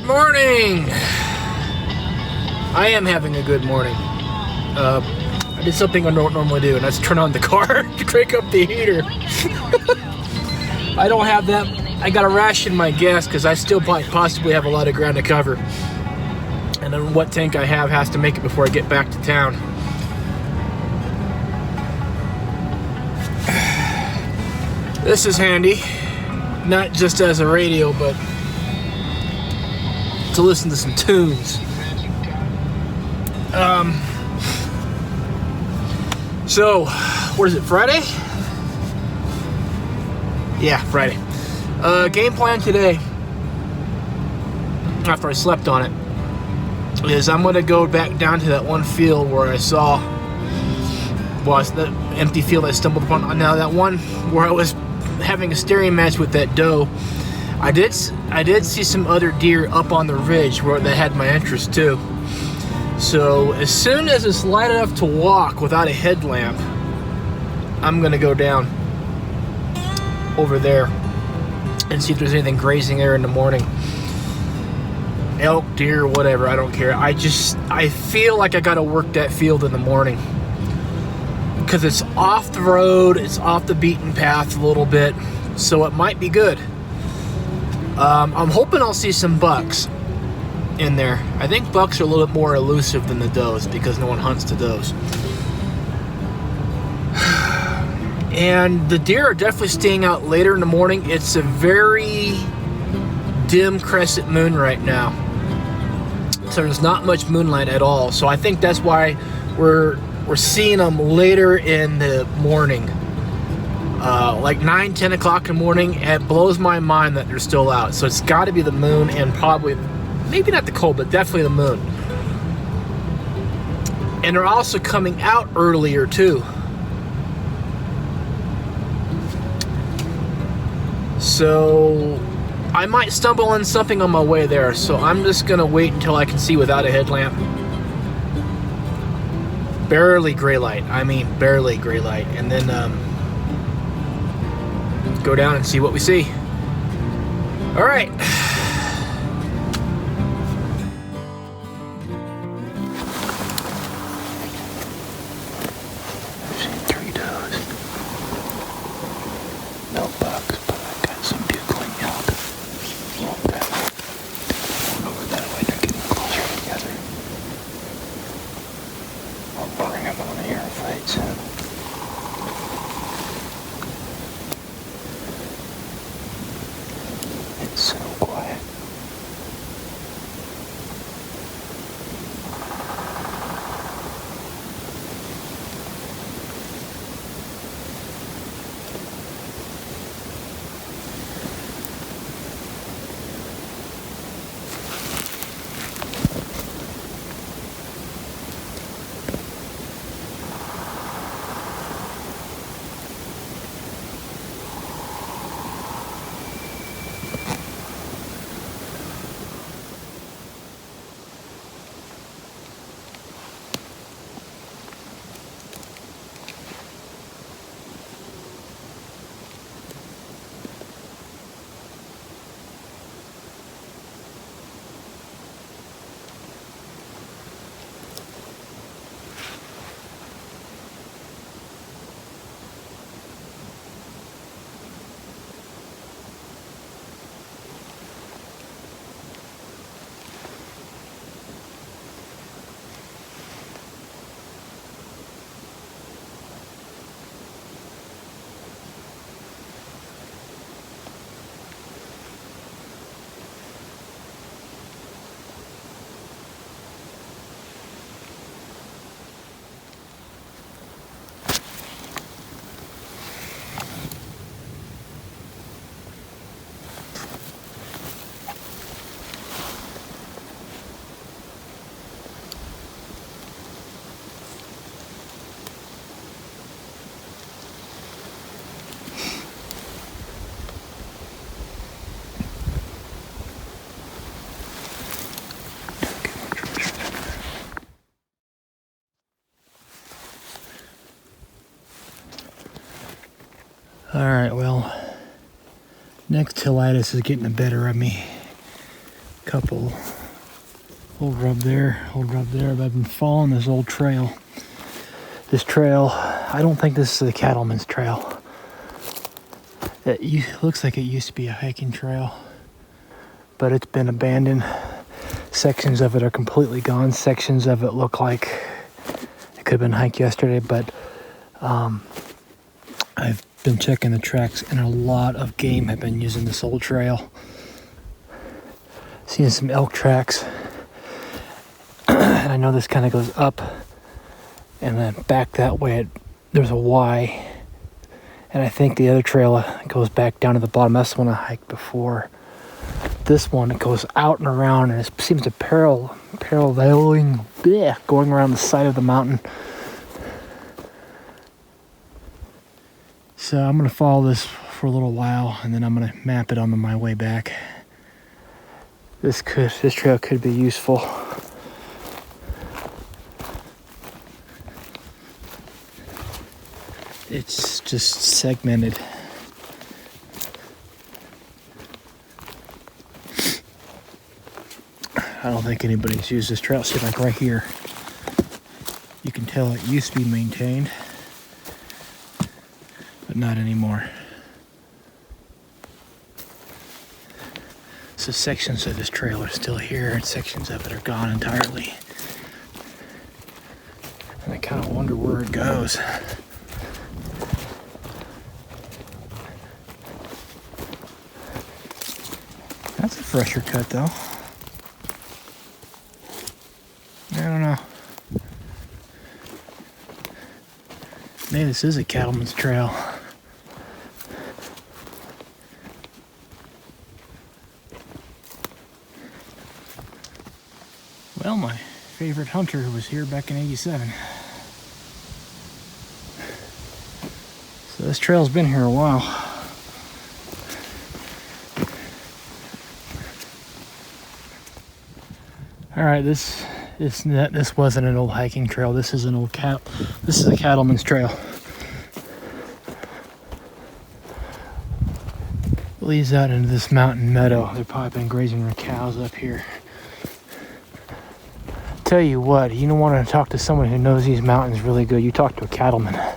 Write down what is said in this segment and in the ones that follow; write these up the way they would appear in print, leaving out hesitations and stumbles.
morning! I am having a good morning. I did something I don't normally do, and that's turn on the car to crank up the heater. I don't have that. I gotta ration my gas because I still possibly have a lot of ground to cover. And then what tank I have has to make it before I get back to town. This is handy, not just as a radio, but to listen to some tunes. So, what is it, Friday? Yeah, Friday. Game plan today, after I slept on it, is I'm going to go back down to that one field where I saw, well, it's the empty field I stumbled upon. Now, that one where I was having a staring match with that doe, I did see some other deer up on the ridge where they had my interest too. So as soon as it's light enough to walk without a headlamp, I'm gonna go down over there and see if there's anything grazing there in the morning. Elk, deer, whatever, I don't care. I feel like I gotta work that field in the morning because it's off the road, it's off the beaten path a little bit, so it might be good. I'm hoping I'll see some bucks in there. I think bucks are a little bit more elusive than the does because no one hunts the does. And the deer are definitely staying out later in the morning. It's a very dim crescent moon right now, so there's not much moonlight at all. So I think that's why we're seeing them later in the morning. Like 9, 10 o'clock in the morning. It blows my mind that they're still out. So it's got to be the moon and probably, maybe not the cold, but definitely the moon. And they're also coming out earlier too. So I might stumble on something on my way there. So I'm just going to wait until I can see without a headlamp. Barely gray light. I mean, barely gray light. And then go down and see what we see. All right. I've seen 3 does. No bucks, but I got some bugling elk. Okay. Over that way, they're getting closer together. I'll bring them on here and fight soon. It's so quiet. Alright, well, next hillitis is getting the better of me. Couple. Old rub there, old rub there. But I've been following this old trail. This trail, I don't think this is the cattleman's trail. It looks like it used to be a hiking trail, but it's been abandoned. Sections of it are completely gone. Sections of it look like it could have been hiked yesterday, but I've been checking the tracks and a lot of game have been using this old trail. Seeing some elk tracks. And I know this kind of goes up and then back that way. There's a Y. And I think the other trail goes back down to the bottom. That's the one I hiked before. This one, it goes out and around, and it seems to paralleling, going around the side of the mountain. So I'm gonna follow this for a little while, and then I'm gonna map it on my way back. This trail could be useful. It's just segmented. I don't think anybody's used this trail. See, like right here, you can tell it used to be maintained, but not anymore. So sections of this trail are still here, and sections of it are gone entirely. And I kind of wonder where it goes. That's a fresher cut, though. I don't know. Maybe this is a cattleman's trail. Well, my favorite hunter was here back in '87. So this trail's been here a while. All right, this wasn't an old hiking trail. This is an old This is a cattleman's trail. It leads out into this mountain meadow. They've probably been grazing their cows up here. Tell you what, you don't want to talk to someone who knows these mountains really good. You talk to a cattleman. I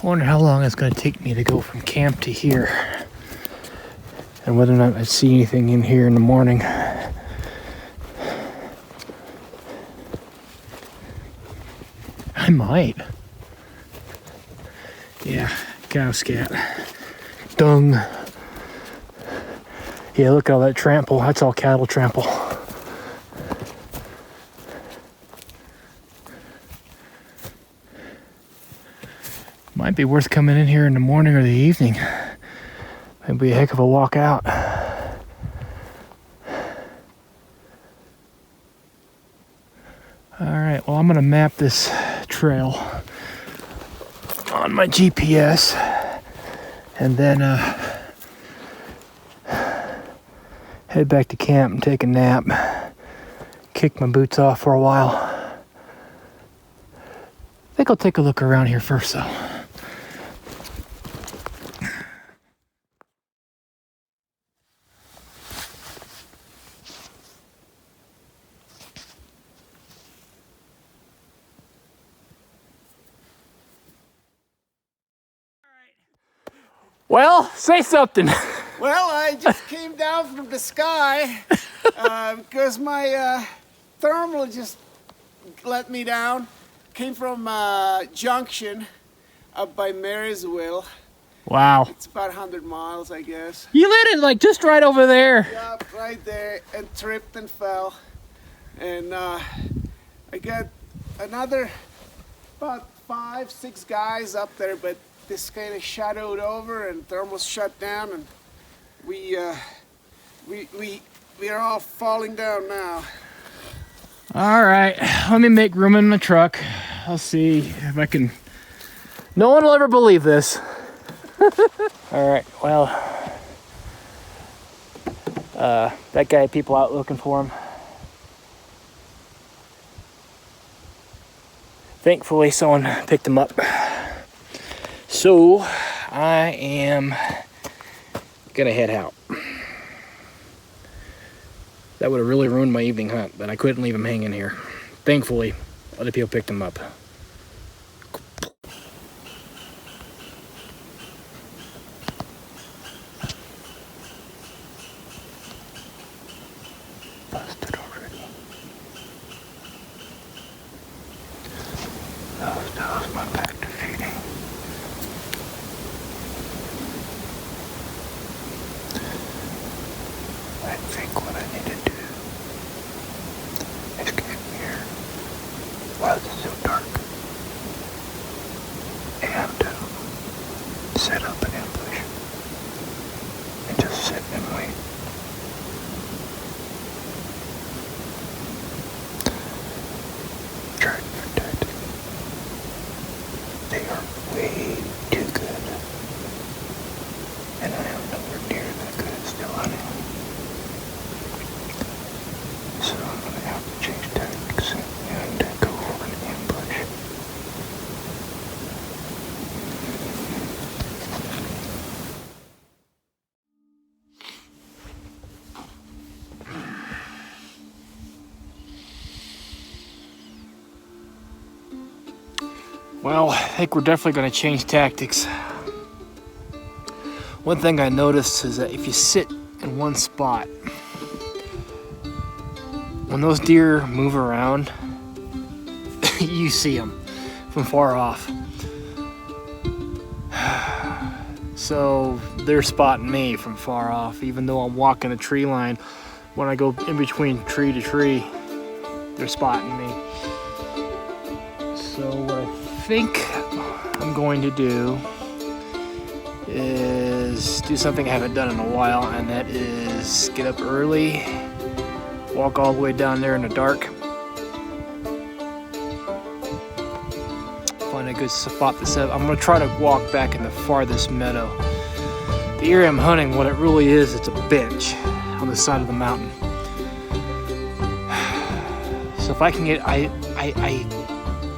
wonder how long it's going to take me to go from camp to here, and whether or not I see anything in here in the morning. I might. Yeah, cow scat. Dung. Yeah, look at all that trample. That's all cattle trample. Might be worth coming in here in the morning or the evening. Might be a heck of a walk out. Alright, well, I'm going to map this trail on my GPS and then head back to camp and take a nap. Kick my boots off for a while. I think I'll take a look around here first, though. Well, say something. Well, I just came down from the sky because my thermal just let me down. Came from Junction up by Marysville. Wow. It's about 100 miles, I guess. You landed like just right over there. Yeah, right there, and tripped and fell. And I got another about 5-6 guys up there, but this kind of shadowed over and thermals shut down, and we are all falling down now. All right, let me make room in the truck. I'll see if I can. No one will ever believe this. All right, well, That guy had people out looking for him. Thankfully, someone picked him up. So, I am gonna head out. That would have really ruined my evening hunt, but I couldn't leave him hanging here. Thankfully, other people picked him up. Busted already. That was my back to feeding. I think what I need to do is come here while it's so dark and set up an ambush and just sit and wait. Try different tactics. They are way too good, and I am nowhere near that good at still hunting. So I'm going to have to change tactics and go for an ambush. Well, I think we're definitely going to change tactics. One thing I noticed is that if you sit in one spot, when those deer move around, you see them from far off. So they're spotting me from far off, even though I'm walking a tree line. When I go in between tree to tree, they're spotting me. So what I think I'm going to do is do something I haven't done in a while, and that is get up early, walk all the way down there in the dark, find a good spot to set up. I'm going to try to walk back in the farthest meadow. The area I'm hunting, what it really is, it's a bench on the side of the mountain. So if I can get, I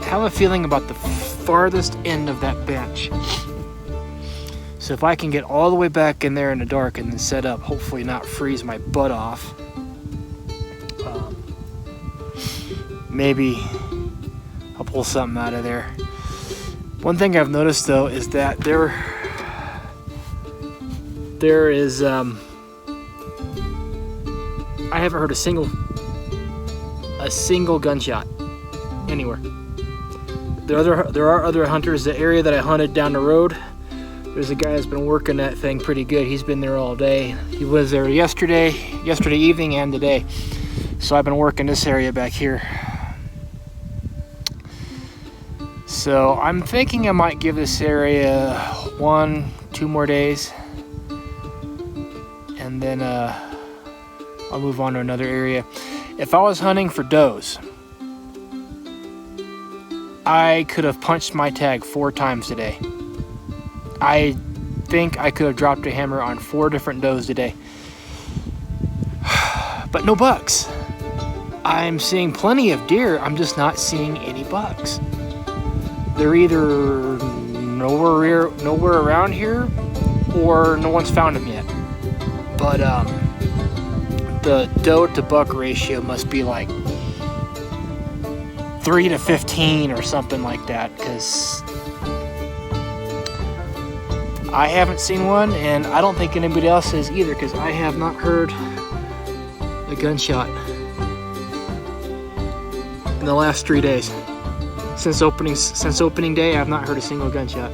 have a feeling about the farthest end of that bench. So if I can get all the way back in there in the dark and then set up, hopefully not freeze my butt off, maybe I'll pull something out of there. One thing I've noticed though is that there is I haven't heard a single gunshot anywhere. There are other hunters. The area that I hunted down the road, there's a guy that's been working that thing pretty good. He's been there all day. He was there yesterday evening and today. So I've been working this area back here. So I'm thinking I might give this area 1-2 more days, and then I'll move on to another area. If I was hunting for does, I could have punched my tag 4 times today. I think I could have dropped a hammer on 4 different does today. But no bucks. I'm seeing plenty of deer, I'm just not seeing any bucks. They're either nowhere around here, or no one's found them yet. But the doe to buck ratio must be like 3 to 15 or something like that, because I haven't seen one, and I don't think anybody else has either, because I have not heard a gunshot in the last 3 days. Since opening day, I have not heard a single gunshot.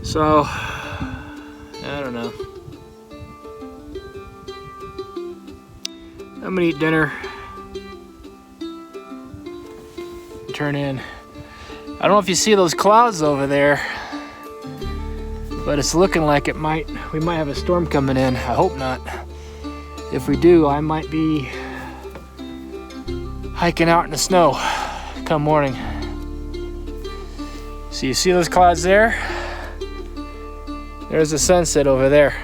So, I don't know. I'm gonna eat dinner, turn in. I don't know if you see those clouds over there, but it's looking like we might have a storm coming in. I hope not. If we do, I might be hiking out in the snow come morning. So you see those clouds there? There's the sunset over there.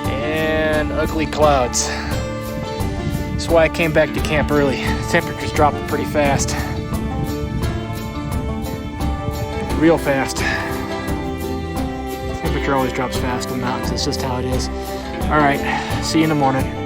And ugly clouds. That's why I came back to camp early. Temperatures dropping pretty fast. Real fast. Temperature always drops fast on mountains. It's just how it is. All right, see you in the morning.